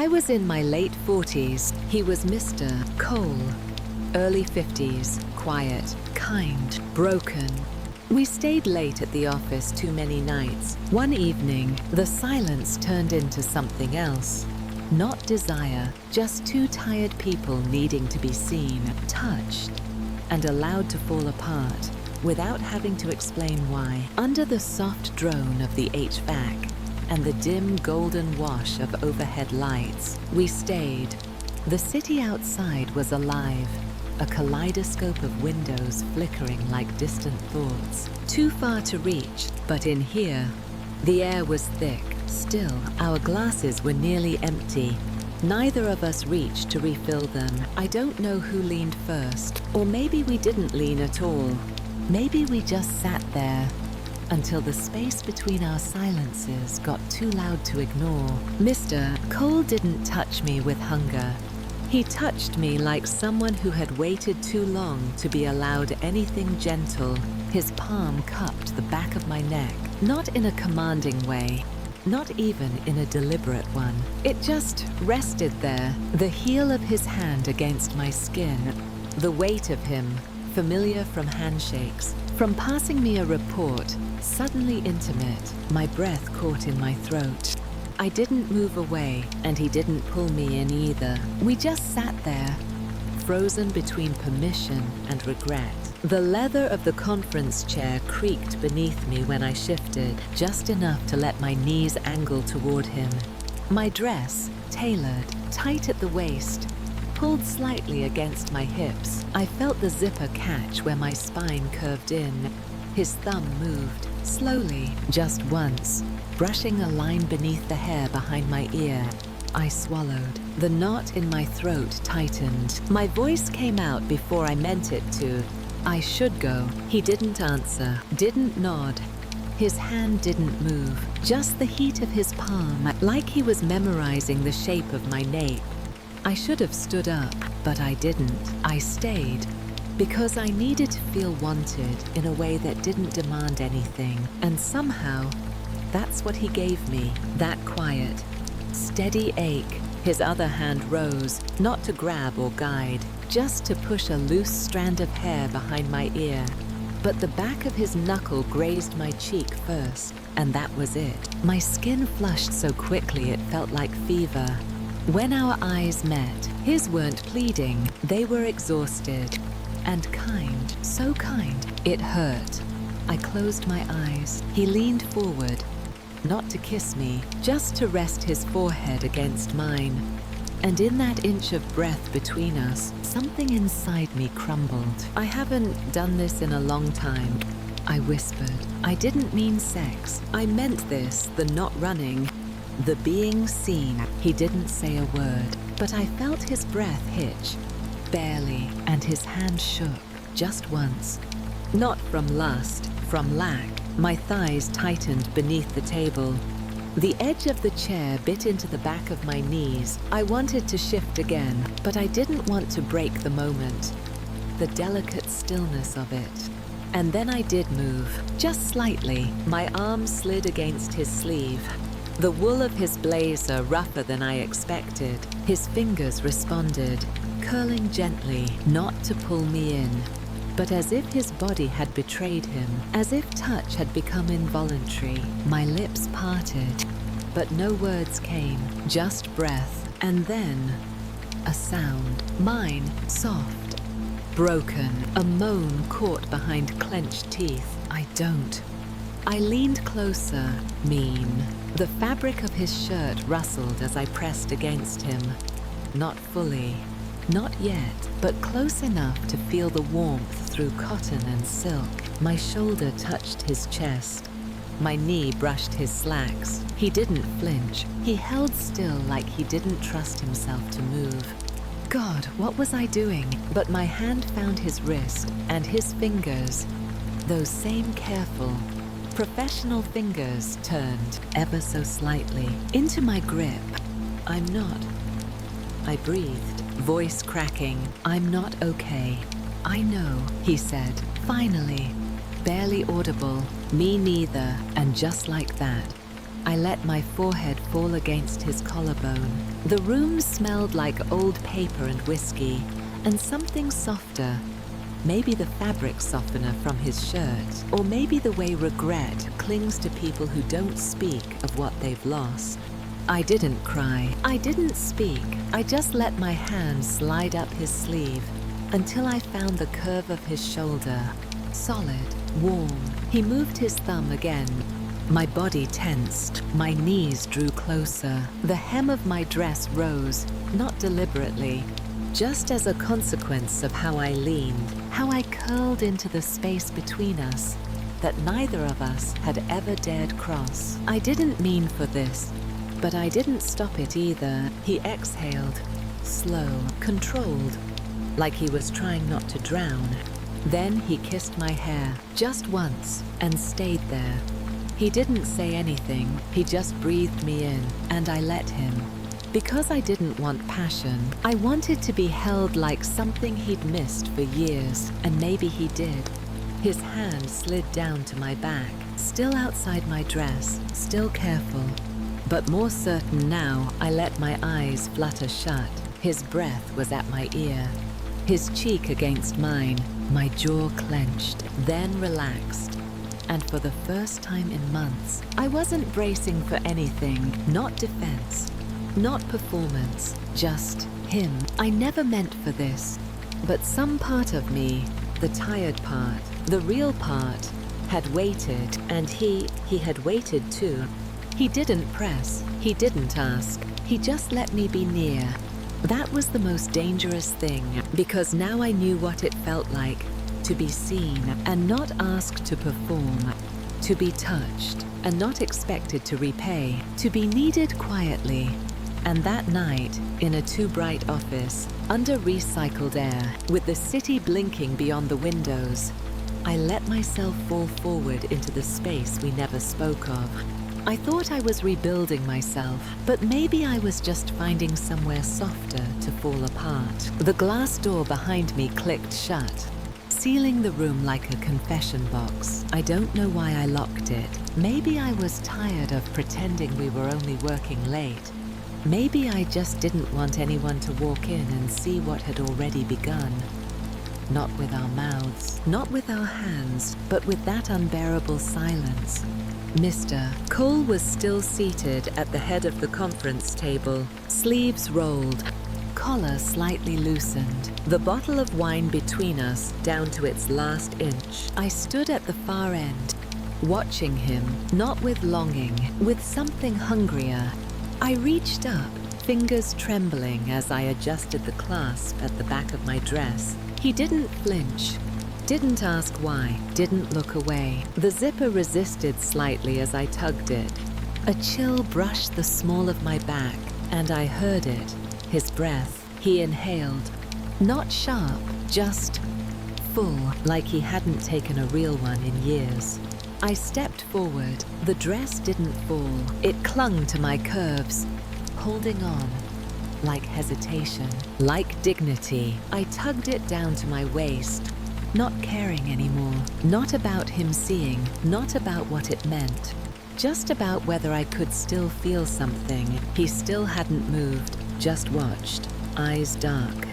I was in my late 40s. He was Mr. Cole. Early 50s, quiet, kind, broken. We stayed late at the office too many nights. One evening, the silence turned into something else. Not desire, just two tired people needing to be seen, touched, and allowed to fall apart without having to explain why. Under the soft drone of the HVAC and the dim golden wash of overhead lights, we stayed. The city outside was alive, a kaleidoscope of windows flickering like distant thoughts. Too far to reach, but in here, the air was thick. Still, our glasses were nearly empty. Neither of us reached to refill them. I don't know who leaned first, or maybe we didn't lean at all. Maybe we just sat there until the space between our silences got too loud to ignore. Mr. Cole didn't touch me with hunger. He touched me like someone who had waited too long to be allowed anything gentle. His palm cupped the back of my neck, not in a commanding way, not even in a deliberate one. It just rested there, the heel of his hand against my skin, the weight of him, familiar from handshakes, from passing me a report, suddenly intimate, my breath caught in my throat. I didn't move away, and he didn't pull me in either. We just sat there, frozen between permission and regret. The leather of the conference chair creaked beneath me when I shifted, just enough to let my knees angle toward him. My dress, tailored, tight at the waist, pulled slightly against my hips. I felt the zipper catch where my spine curved in. His thumb moved, slowly, just once, brushing a line beneath the hair behind my ear. I swallowed. The knot in my throat tightened. My voice came out before I meant it to. I should go. He didn't answer, didn't nod. His hand didn't move, just the heat of his palm, like he was memorizing the shape of my nape. I should have stood up, but I didn't. I stayed, because I needed to feel wanted in a way that didn't demand anything. And somehow, that's what he gave me, that quiet, steady ache. His other hand rose, not to grab or guide, just to push a loose strand of hair behind my ear. But the back of his knuckle grazed my cheek first, and that was it. My skin flushed so quickly it felt like fever. When our eyes met, his weren't pleading, they were exhausted. And kind, so kind, it hurt. I closed my eyes. He leaned forward, not to kiss me, just to rest his forehead against mine. And in that inch of breath between us, something inside me crumbled. I haven't done this in a long time, I whispered. I didn't mean sex. I meant this, the not running, the being seen. He didn't say a word, but I felt his breath hitch, barely, and his hand shook, just once. Not from lust, from lack. My thighs tightened beneath the table. The edge of the chair bit into the back of my knees. I wanted to shift again, but I didn't want to break the moment, the delicate stillness of it. And then I did move, just slightly. My arm slid against his sleeve. The wool of his blazer rougher than I expected. His fingers responded, curling gently, not to pull me in, but as if his body had betrayed him, as if touch had become involuntary. My lips parted, but no words came, just breath, and then a sound. Mine, soft, broken, a moan caught behind clenched teeth. I don't. I leaned closer, mean. The fabric of his shirt rustled as I pressed against him. Not fully. Not yet, but close enough to feel the warmth through cotton and silk. My shoulder touched his chest. My knee brushed his slacks. He didn't flinch. He held still like he didn't trust himself to move. God, what was I doing? But my hand found his wrist, and his fingers, those same careful, professional fingers, turned, ever so slightly, into my grip. I'm not. I breathed, voice cracking. I'm not okay. I know, he said, finally. Barely audible. Me neither. And just like that, I let my forehead fall against his collarbone. The room smelled like old paper and whiskey, and something softer. Maybe the fabric softener from his shirt, or maybe the way regret clings to people who don't speak of what they've lost. I didn't cry. I didn't speak. I just let my hand slide up his sleeve until I found the curve of his shoulder. Solid, warm. He moved his thumb again. My body tensed. My knees drew closer. The hem of my dress rose, not deliberately, just as a consequence of how I leaned, how I curled into the space between us that neither of us had ever dared cross. I didn't mean for this, but I didn't stop it either. He exhaled, slow, controlled, like he was trying not to drown. Then he kissed my hair, just once, and stayed there. He didn't say anything, he just breathed me in, and I let him. Because I didn't want passion, I wanted to be held like something he'd missed for years, and maybe he did. His hand slid down to my back, still outside my dress, still careful. But more certain now, I let my eyes flutter shut. His breath was at my ear. His cheek against mine, my jaw clenched, then relaxed. And for the first time in months, I wasn't bracing for anything, not defense, not performance, just him. I never meant for this, but some part of me, the tired part, the real part, had waited, and he had waited too. He didn't press, he didn't ask, he just let me be near. That was the most dangerous thing, because now I knew what it felt like to be seen and not asked to perform, to be touched and not expected to repay, to be needed quietly. And that night, in a too bright office, under recycled air, with the city blinking beyond the windows, I let myself fall forward into the space we never spoke of. I thought I was rebuilding myself, but maybe I was just finding somewhere softer to fall apart. The glass door behind me clicked shut, sealing the room like a confession box. I don't know why I locked it. Maybe I was tired of pretending we were only working late. Maybe I just didn't want anyone to walk in and see what had already begun. Not with our mouths, not with our hands, but with that unbearable silence. Mr. Cole was still seated at the head of the conference table, sleeves rolled, collar slightly loosened, the bottle of wine between us down to its last inch. I stood at the far end, watching him, not with longing, with something hungrier. I reached up, fingers trembling as I adjusted the clasp at the back of my dress. He didn't flinch, didn't ask why, didn't look away. The zipper resisted slightly as I tugged it. A chill brushed the small of my back, and I heard it. His breath. He inhaled. Not sharp, just full, like he hadn't taken a real one in years. I stepped forward. The dress didn't fall. It clung to my curves, holding on, like hesitation, like dignity. I tugged it down to my waist, not caring anymore. Not about him seeing, not about what it meant. Just about whether I could still feel something. He still hadn't moved, just watched, eyes dark,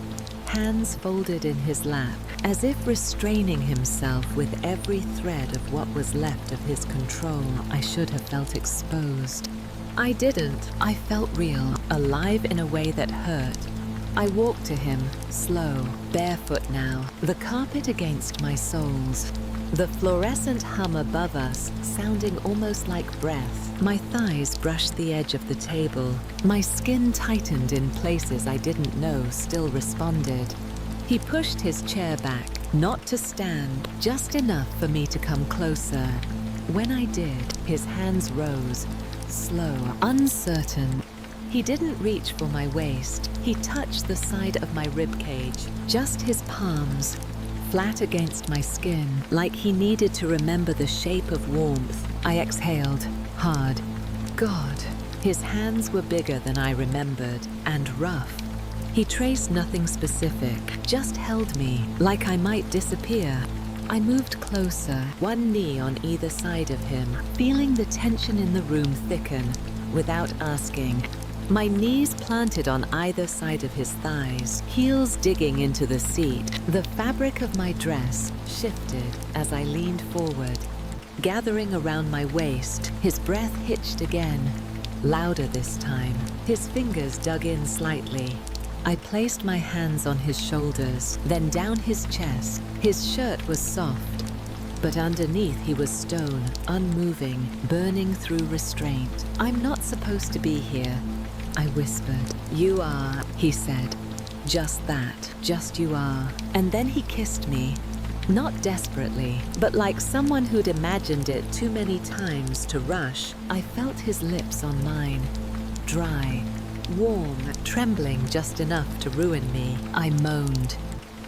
hands folded in his lap, as if restraining himself with every thread of what was left of his control. I should have felt exposed. I didn't. I felt real, alive in a way that hurt. I walked to him, slow, barefoot now, the carpet against my soles, the fluorescent hum above us sounding almost like breath. My thighs brushed the edge of the table. My skin tightened in places I didn't know still responded. He pushed his chair back, not to stand, just enough for me to come closer. When I did, his hands rose, slow, uncertain. He didn't reach for my waist. He touched the side of my ribcage, just his palms, flat against my skin, like he needed to remember the shape of warmth. I exhaled, hard. God, his hands were bigger than I remembered, and rough. He traced nothing specific, just held me, like I might disappear. I moved closer, one knee on either side of him, feeling the tension in the room thicken without asking. My knees planted on either side of his thighs, heels digging into the seat. The fabric of my dress shifted as I leaned forward. Gathering around my waist, his breath hitched again, louder this time. His fingers dug in slightly. I placed my hands on his shoulders, then down his chest. His shirt was soft, but underneath he was stone, unmoving, burning through restraint. "I'm not supposed to be here," I whispered. "You are," he said. "Just that, just you are." And then he kissed me. Not desperately, but like someone who'd imagined it too many times to rush. I felt his lips on mine, dry, warm, trembling just enough to ruin me. I moaned.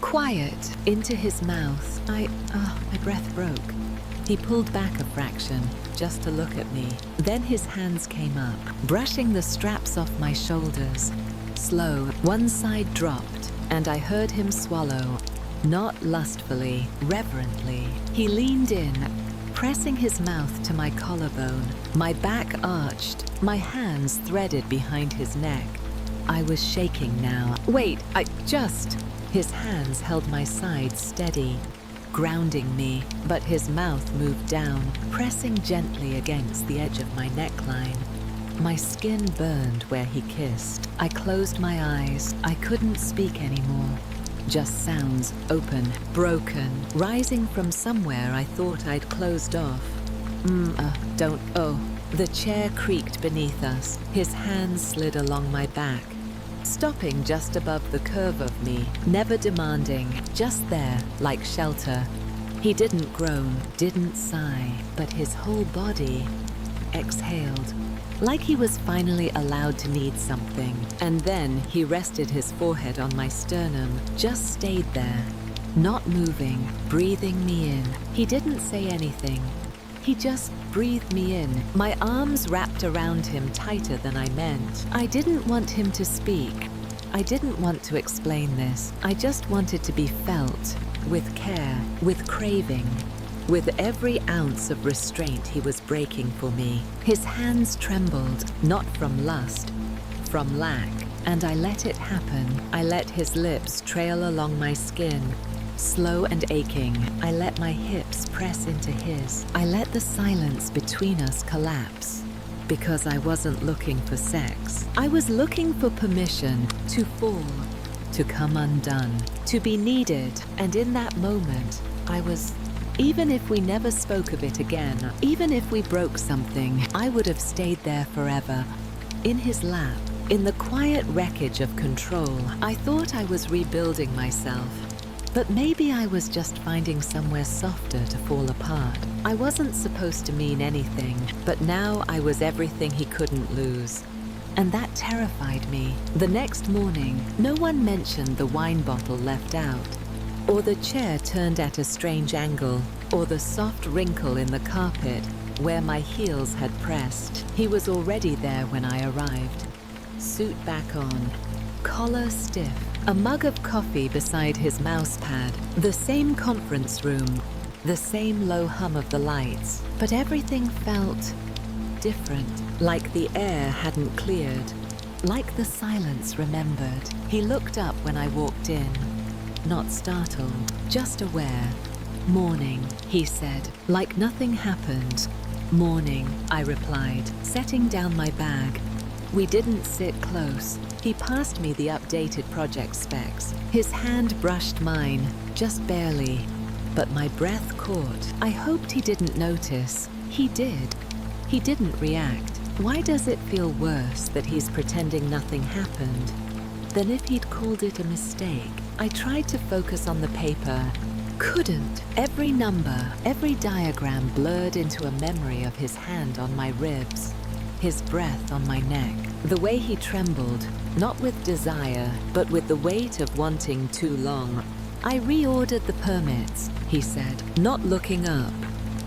"Quiet," into his mouth. My breath broke. He pulled back a fraction, just to look at me. Then his hands came up, brushing the straps off my shoulders. Slow, one side dropped, and I heard him swallow. Not lustfully, reverently. He leaned in, pressing his mouth to my collarbone. My back arched, my hands threaded behind his neck. I was shaking now. "Wait, His hands held my side steady, grounding me, but his mouth moved down, pressing gently against the edge of my neckline. My skin burned where he kissed. I closed my eyes. I couldn't speak anymore. Just sounds, open, broken, rising from somewhere I thought I'd closed off. The chair creaked beneath us. His hands slid along my back, stopping just above the curve of me, never demanding, just there, like shelter. He didn't groan, didn't sigh, but his whole body exhaled, like he was finally allowed to need something. And then he rested his forehead on my sternum, just stayed there, not moving, breathing me in. He didn't say anything. He just breathed me in, my arms wrapped around him tighter than I meant. I didn't want him to speak. I didn't want to explain this. I just wanted to be felt, with care, with craving. With every ounce of restraint he was breaking for me. His hands trembled, not from lust, from lack. And I let it happen. I let his lips trail along my skin, slow and aching. I let my hips press into his. I let the silence between us collapse. Because I wasn't looking for sex. I was looking for permission to fall, to come undone, to be needed. And in that moment, even if we never spoke of it again, even if we broke something, I would have stayed there forever. In his lap, in the quiet wreckage of control, I thought I was rebuilding myself. But maybe I was just finding somewhere softer to fall apart. I wasn't supposed to mean anything, but now I was everything he couldn't lose. And that terrified me. The next morning, no one mentioned the wine bottle left out, or the chair turned at a strange angle, or the soft wrinkle in the carpet where my heels had pressed. He was already there when I arrived. Suit back on, collar stiff, a mug of coffee beside his mouse pad, the same conference room, the same low hum of the lights, but everything felt different, like the air hadn't cleared, like the silence remembered. He looked up when I walked in. Not startled, just aware. "Morning," he said, like nothing happened. "Morning," I replied, setting down my bag. We didn't sit close. He passed me the updated project specs. His hand brushed mine, just barely. But my breath caught. I hoped he didn't notice. He did. He didn't react. Why does it feel worse that he's pretending nothing happened than if he'd called it a mistake? I tried to focus on the paper. Couldn't. Every number, every diagram blurred into a memory of his hand on my ribs, his breath on my neck, the way he trembled, not with desire, but with the weight of wanting too long. "I reordered the permits," he said, not looking up.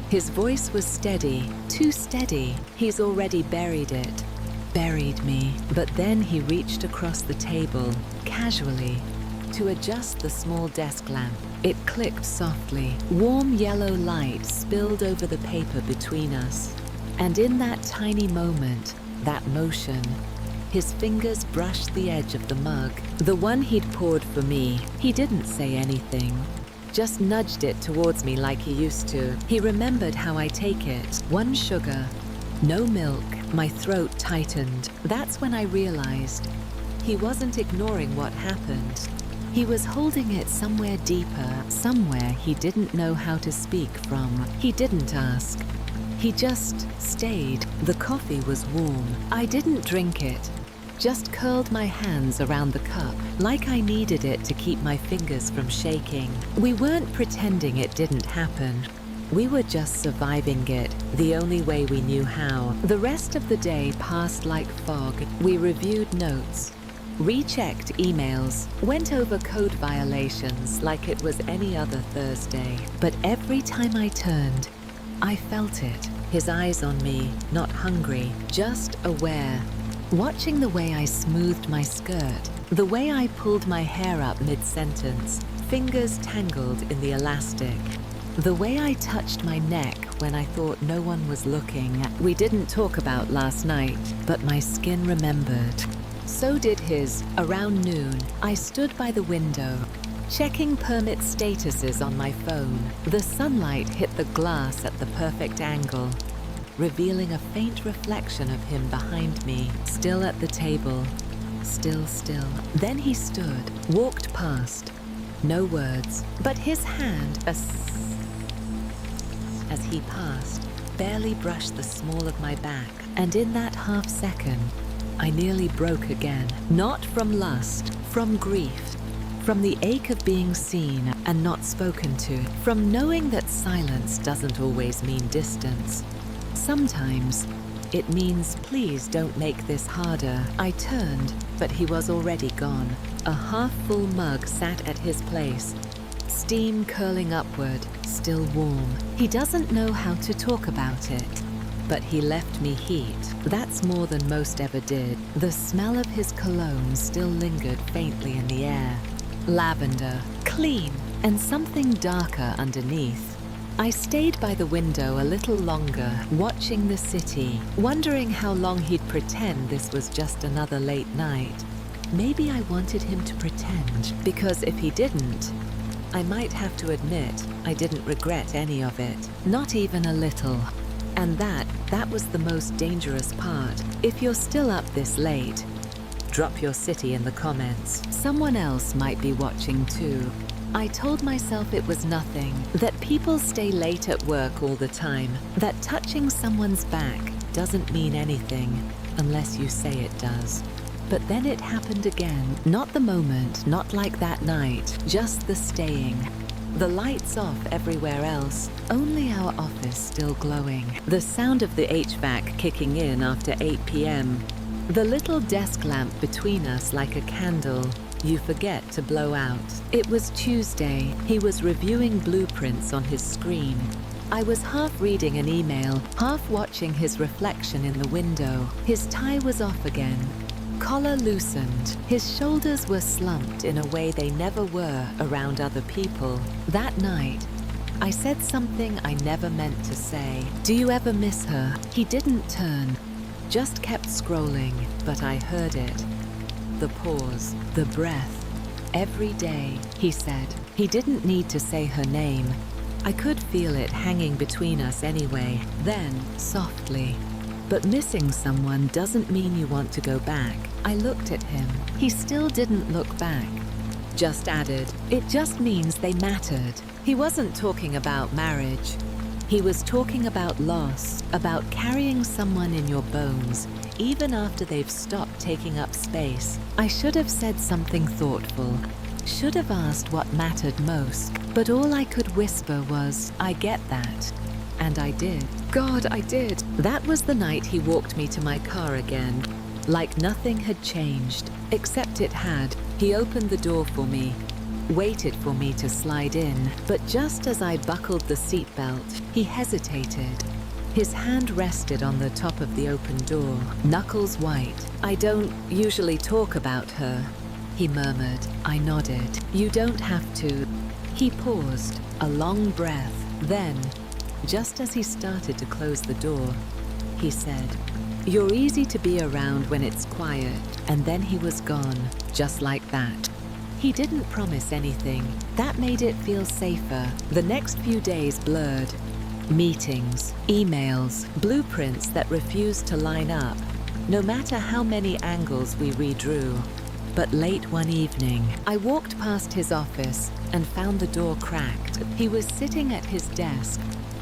His voice was steady, too steady. "He's already buried it." Buried me. But then he reached across the table, casually, to adjust the small desk lamp. It clicked softly. Warm yellow light spilled over the paper between us. And in that tiny moment, that motion, his fingers brushed the edge of the mug, the one he'd poured for me. He didn't say anything, just nudged it towards me like he used to. He remembered how I take it. 1 sugar, no milk. My throat tightened. That's when I realized he wasn't ignoring what happened. He was holding it somewhere deeper, somewhere he didn't know how to speak from. He didn't ask. He just stayed. The coffee was warm. I didn't drink it, just curled my hands around the cup, like I needed it to keep my fingers from shaking. We weren't pretending it didn't happen. We were just surviving it, the only way we knew how. The rest of the day passed like fog. We reviewed notes, rechecked emails, went over code violations like it was any other Thursday. But every time I turned, I felt it. His eyes on me, not hungry, just aware. Watching the way I smoothed my skirt, the way I pulled my hair up mid-sentence, fingers tangled in the elastic. The way I touched my neck when I thought no one was looking. We didn't talk about last night, but my skin remembered. So did his. Around noon, I stood by the window, checking permit statuses on my phone. The sunlight hit the glass at the perfect angle, revealing a faint reflection of him behind me, still at the table. Still. Then he stood, walked past. No words, but his hand, as he passed, barely brushed the small of my back. And in that half second, I nearly broke again. Not from lust, from grief, from the ache of being seen and not spoken to, from knowing that silence doesn't always mean distance. Sometimes it means, please don't make this harder. I turned, but he was already gone. A half-full mug sat at his place, steam curling upward, still warm. He doesn't know how to talk about it, but he left me heat. That's more than most ever did. The smell of his cologne still lingered faintly in the air. Lavender, clean, and something darker underneath. I stayed by the window a little longer, watching the city, wondering how long he'd pretend this was just another late night. Maybe I wanted him to pretend, because if he didn't, I might have to admit I didn't regret any of it, not even a little. And that was the most dangerous part. If you're still up this late, drop your city in the comments. Someone else might be watching too. I told myself it was nothing, that people stay late at work all the time, that touching someone's back doesn't mean anything unless you say it does. But then it happened again. Not the moment, not like that night, just the staying. The lights off everywhere else, only our office still glowing. The sound of the HVAC kicking in after 8 p.m. The little desk lamp between us like a candle you forget to blow out. It was Tuesday. He was reviewing blueprints on his screen. I was half reading an email, half watching his reflection in the window. His tie was off again, collar loosened. His shoulders were slumped in a way they never were around other people. That night, I said something I never meant to say. Do you ever miss her? He didn't turn, just kept scrolling, but I heard it. The pause, the breath. Every day, he said. He didn't need to say her name. I could feel it hanging between us anyway. Then, softly. But missing someone doesn't mean you want to go back. I looked at him. He still didn't look back. Just added, it just means they mattered. He wasn't talking about marriage. He was talking about loss, about carrying someone in your bones, even after they've stopped taking up space. I should have said something thoughtful. Should have asked what mattered most. But all I could whisper was, I get that. And I did. God, I did. That was the night he walked me to my car again. Like nothing had changed, except it had. He opened the door for me, waited for me to slide in, but just as I buckled the seatbelt, he hesitated. His hand rested on the top of the open door, knuckles white. I don't usually talk about her, he murmured. I nodded. You don't have to. He paused, a long breath. Then, just as he started to close the door, he said, "You're easy to be around when it's quiet." And then he was gone, just like that. He didn't promise anything. That made it feel safer. The next few days blurred. Meetings, emails, blueprints that refused to line up, no matter how many angles we redrew. But late one evening, I walked past his office and found the door cracked. He was sitting at his desk.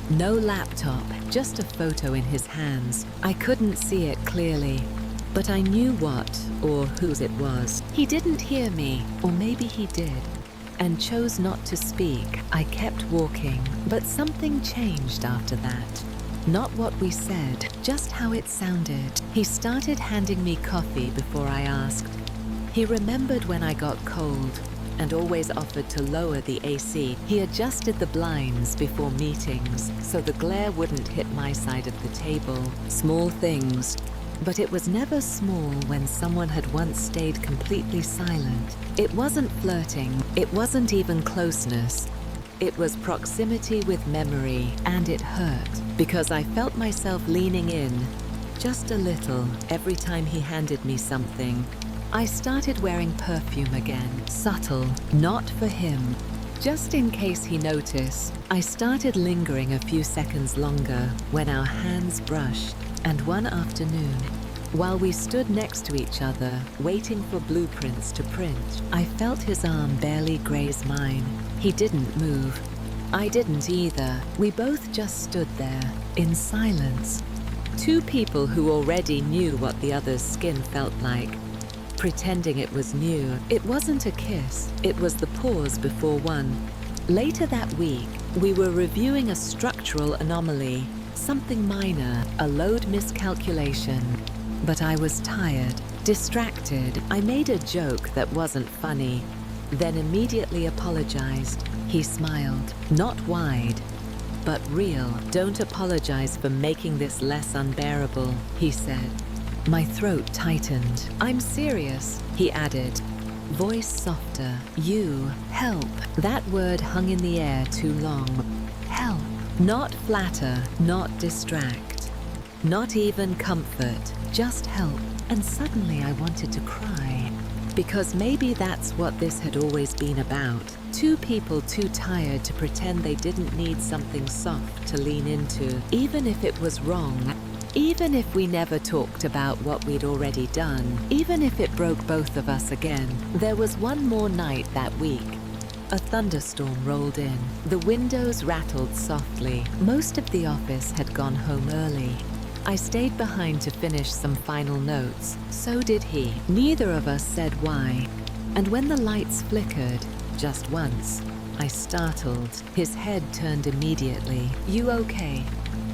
No laptop, just a photo in his hands. I couldn't see it clearly, but I knew what or whose it was. He didn't hear me, or maybe he did, and chose not to speak. I kept walking, but something changed after that. Not what we said, just how it sounded. He started handing me coffee before I asked. He remembered when I got cold and always offered to lower the AC. He adjusted the blinds before meetings so the glare wouldn't hit my side of the table. Small things, but it was never small when someone had once stayed completely silent. It wasn't flirting, it wasn't even closeness. It was proximity with memory, and it hurt because I felt myself leaning in just a little every time he handed me something. I started wearing perfume again, subtle, not for him. Just in case he noticed, I started lingering a few seconds longer when our hands brushed. And one afternoon, while we stood next to each other, waiting for blueprints to print, I felt his arm barely graze mine. He didn't move. I didn't either. We both just stood there, in silence. Two people who already knew what the other's skin felt like, pretending it was new. It wasn't a kiss, it was the pause before one. Later that week, we were reviewing a structural anomaly, something minor, a load miscalculation. But I was tired, distracted. I made a joke that wasn't funny, then immediately apologized. He smiled, not wide, but real. Don't apologize for making this less unbearable, he said. My throat tightened. I'm serious, he added, voice softer. You, help. That word hung in the air too long. Help. Not flatter, not distract, not even comfort, just help. And suddenly I wanted to cry. Because maybe that's what this had always been about. Two people too tired to pretend they didn't need something soft to lean into, even if it was wrong. Even if we never talked about what we'd already done, even if it broke both of us again. There was one more night that week. A thunderstorm rolled in. The windows rattled softly. Most of the office had gone home early. I stayed behind to finish some final notes. So did he. Neither of us said why. And when the lights flickered, just once, I startled. His head turned immediately. You okay?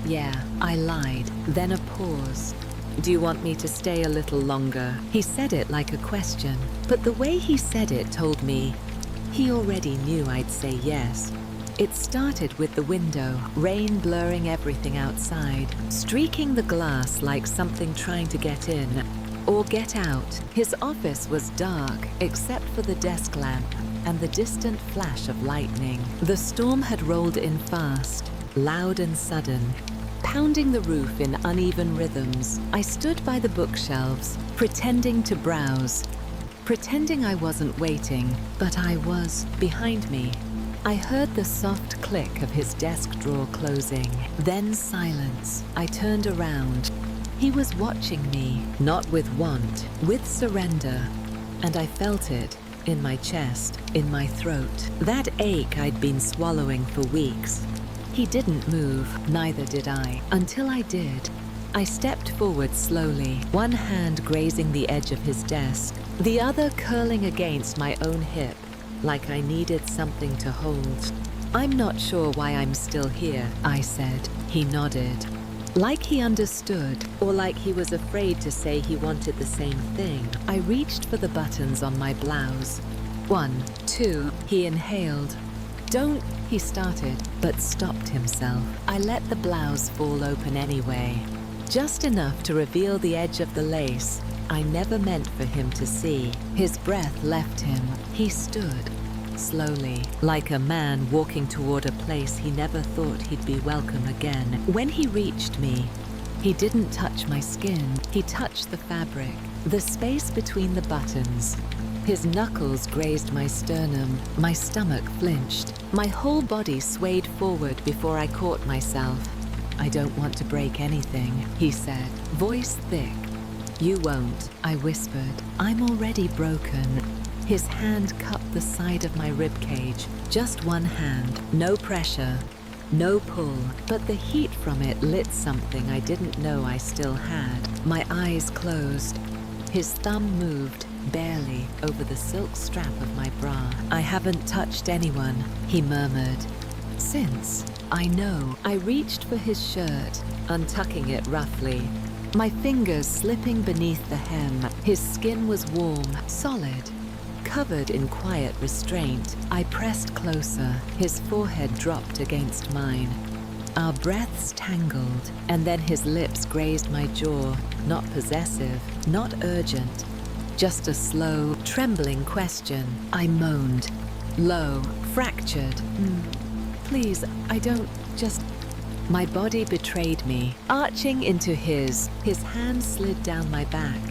Yeah, I lied. Then a pause. Do you want me to stay a little longer? He said it like a question, but the way he said it told me he already knew I'd say yes. It started with the window, rain blurring everything outside, streaking the glass like something trying to get in or get out. His office was dark except for the desk lamp and the distant flash of lightning. The storm had rolled in fast, loud and sudden, pounding the roof in uneven rhythms. I stood by the bookshelves, pretending to browse, pretending I wasn't waiting, but I was. Behind me, I heard the soft click of his desk drawer closing. Then silence. I turned around. He was watching me, not with want, with surrender. And I felt it in my chest, in my throat. That ache I'd been swallowing for weeks. He didn't move, neither did I, until I did. I stepped forward slowly, one hand grazing the edge of his desk, the other curling against my own hip, like I needed something to hold. I'm not sure why I'm still here, I said. He nodded. Like he understood, or like he was afraid to say he wanted the same thing. I reached for the buttons on my blouse. 1, 2, he inhaled. Don't, he started, but stopped himself. I let the blouse fall open anyway, just enough to reveal the edge of the lace, I never meant for him to see. His breath left him. He stood, slowly, like a man walking toward a place he never thought he'd be welcome again. When he reached me, he didn't touch my skin. He touched the fabric, the space between the buttons. His knuckles grazed my sternum. My stomach flinched. My whole body swayed forward before I caught myself. "I don't want to break anything," he said, voice thick. "You won't," I whispered. "I'm already broken." His hand cupped the side of my ribcage. Just one hand, no pressure, no pull, but the heat from it lit something I didn't know I still had. My eyes closed. His thumb moved, barely, over the silk strap of my bra. "I haven't touched anyone," he murmured. "Since, I know." I reached for his shirt, untucking it roughly, my fingers slipping beneath the hem. His skin was warm, solid, covered in quiet restraint. I pressed closer. His forehead dropped against mine. Our breaths tangled, and then his lips grazed my jaw, not possessive, not urgent, just a slow, trembling question. I moaned, low, fractured. "Please, I don't, just..." My body betrayed me, arching into his. His hand slid down my back,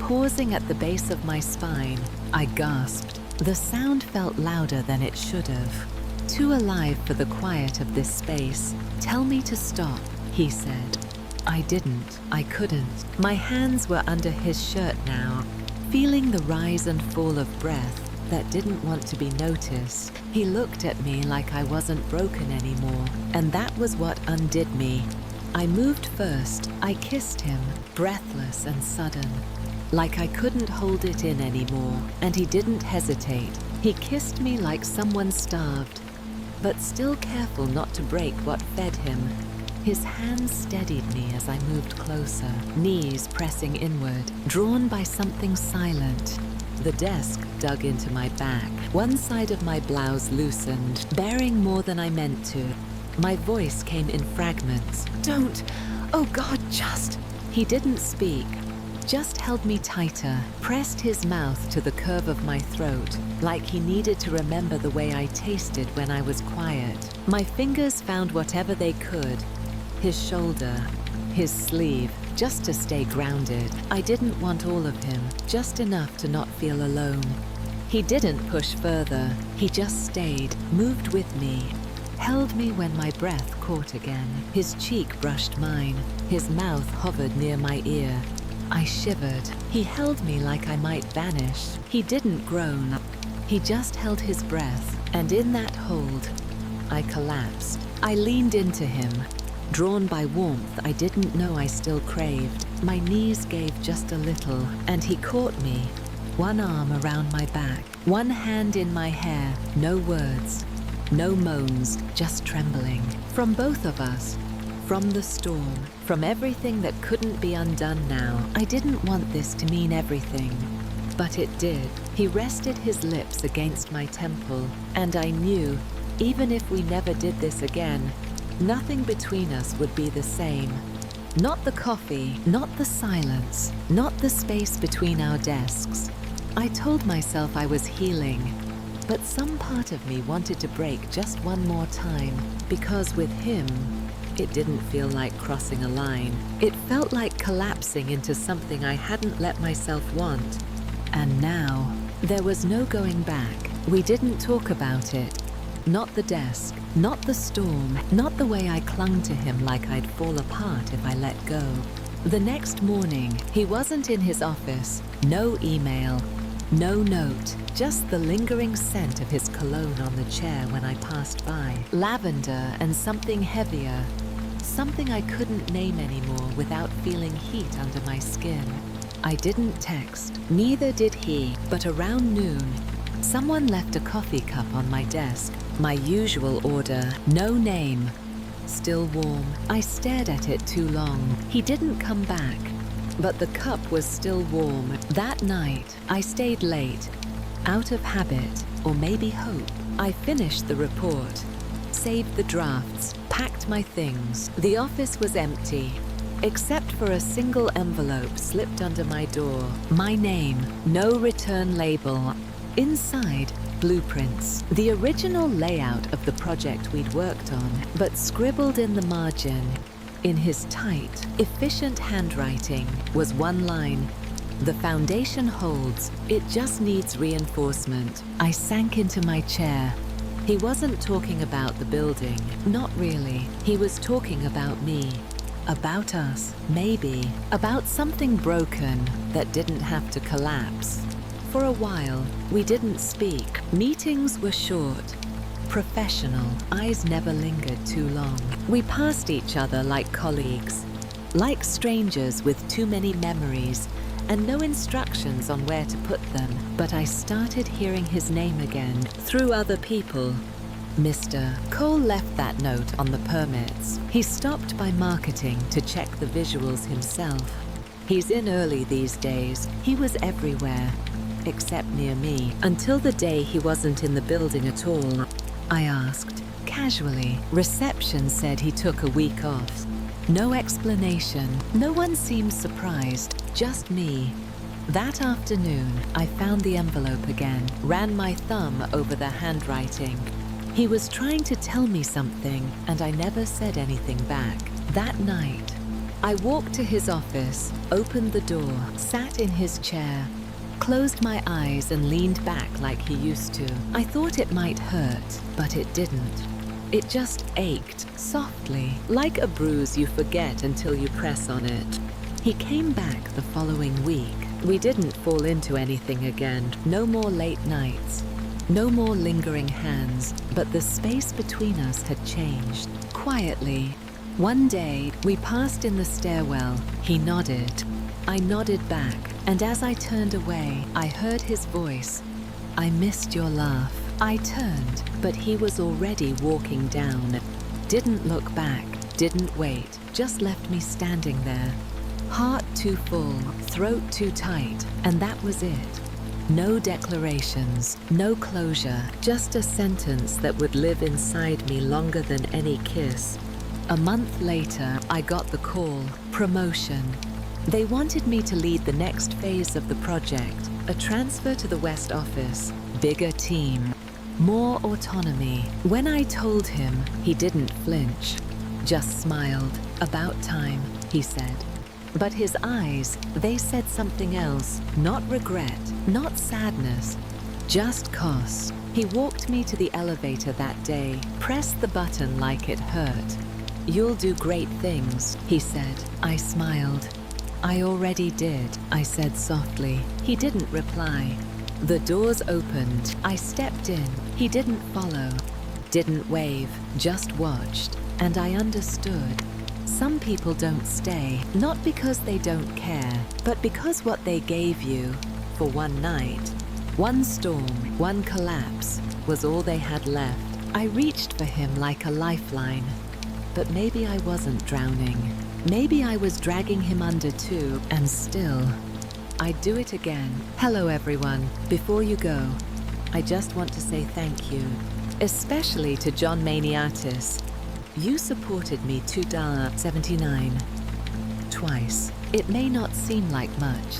pausing at the base of my spine. I gasped. The sound felt louder than it should have. Too alive for the quiet of this space. "Tell me to stop," he said. I didn't. I couldn't. My hands were under his shirt now, feeling the rise and fall of breath that didn't want to be noticed. He looked at me like I wasn't broken anymore, and that was what undid me. I moved first. I kissed him, breathless and sudden, like I couldn't hold it in anymore, and he didn't hesitate. He kissed me like someone starved, but still careful not to break what fed him. His hands steadied me as I moved closer, knees pressing inward, drawn by something silent. The desk dug into my back. One side of my blouse loosened, bearing more than I meant to. My voice came in fragments. "Don't! Oh God, just..." He didn't speak, just held me tighter, pressed his mouth to the curve of my throat, like he needed to remember the way I tasted when I was quiet. My fingers found whatever they could. His shoulder, his sleeve, just to stay grounded. I didn't want all of him, just enough to not feel alone. He didn't push further. He just stayed, moved with me, held me when my breath caught again. His cheek brushed mine. His mouth hovered near my ear. I shivered. He held me like I might vanish. He didn't groan. He just held his breath, and in that hold, I collapsed. I leaned into him, drawn by warmth I didn't know I still craved. My knees gave just a little, and he caught me, one arm around my back, one hand in my hair. No words, no moans, just trembling. From both of us, from the storm, from everything that couldn't be undone now. I didn't want this to mean everything, but it did. He rested his lips against my temple, and I knew, even if we never did this again, nothing between us would be the same. Not the coffee, not the silence, not the space between our desks. I told myself I was healing, but some part of me wanted to break just one more time, because with him, it didn't feel like crossing a line. It felt like collapsing into something I hadn't let myself want. And now, there was no going back. We didn't talk about it. Not the desk, not the storm, not the way I clung to him like I'd fall apart if I let go. The next morning, he wasn't in his office. No email, no note, just the lingering scent of his cologne on the chair when I passed by. Lavender and something heavier, something I couldn't name anymore without feeling heat under my skin. I didn't text, neither did he, but around noon, someone left a coffee cup on my desk. My usual order, no name, still warm. I stared at it too long. He didn't come back, but the cup was still warm. That night, I stayed late, out of habit, or maybe hope. I finished the report, saved the drafts, packed my things. The office was empty, except for a single envelope slipped under my door. My name, no return label. Inside, blueprints, the original layout of the project we'd worked on, but scribbled in the margin, in his tight, efficient handwriting, was one line: "The foundation holds, it just needs reinforcement." I sank into my chair. He wasn't talking about the building, not really. He was talking about me, about us, maybe, about something broken that didn't have to collapse. For a while, we didn't speak. Meetings were short, professional. Eyes never lingered too long. We passed each other like colleagues, like strangers with too many memories and no instructions on where to put them. But I started hearing his name again through other people. Mr. Cole left that note on the permits. He stopped by marketing to check the visuals himself. He's in early these days. He was everywhere, except near me, until the day he wasn't in the building at all. I asked, casually. Reception said he took a week off. No explanation. No one seemed surprised, just me. That afternoon, I found the envelope again, ran my thumb over the handwriting. He was trying to tell me something, and I never said anything back. That night, I walked to his office, opened the door, sat in his chair, closed my eyes and leaned back like he used to. I thought it might hurt, but it didn't. It just ached, softly, like a bruise you forget until you press on it. He came back the following week. We didn't fall into anything again. No more late nights. No more lingering hands, but the space between us had changed. Quietly, one day, we passed in the stairwell. He nodded. I nodded back, and as I turned away, I heard his voice. "I missed your laugh." I turned, but he was already walking down. Didn't look back, didn't wait, just left me standing there. Heart too full, throat too tight, and that was it. No declarations, no closure, just a sentence that would live inside me longer than any kiss. A month later, I got the call, promotion. They wanted me to lead the next phase of the project, a transfer to the West office, bigger team, more autonomy. When I told him, he didn't flinch, just smiled. "About time," he said. But his eyes, they said something else. Not regret, not sadness, just cost. He walked me to the elevator that day, pressed the button like it hurt. "You'll do great things," he said. I smiled. "I already did," I said softly. He didn't reply. The doors opened. I stepped in. He didn't follow, didn't wave, just watched. And I understood. Some people don't stay, not because they don't care, but because what they gave you, for one night, one storm, one collapse, was all they had left. I reached for him like a lifeline. But maybe I wasn't drowning. Maybe I was dragging him under too, and still, I'd do it again. Hello everyone. Before you go, I just want to say thank you, especially to John Maniatis. You supported me $2.79 twice. It may not seem like much,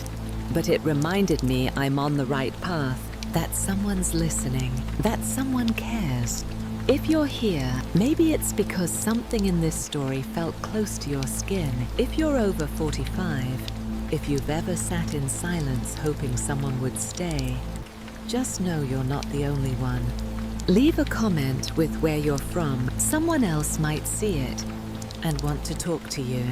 but it reminded me I'm on the right path, that someone's listening, that someone cares. If you're here, maybe it's because something in this story felt close to your skin. If you're over 45, if you've ever sat in silence hoping someone would stay, just know you're not the only one. Leave a comment with where you're from. Someone else might see it and want to talk to you.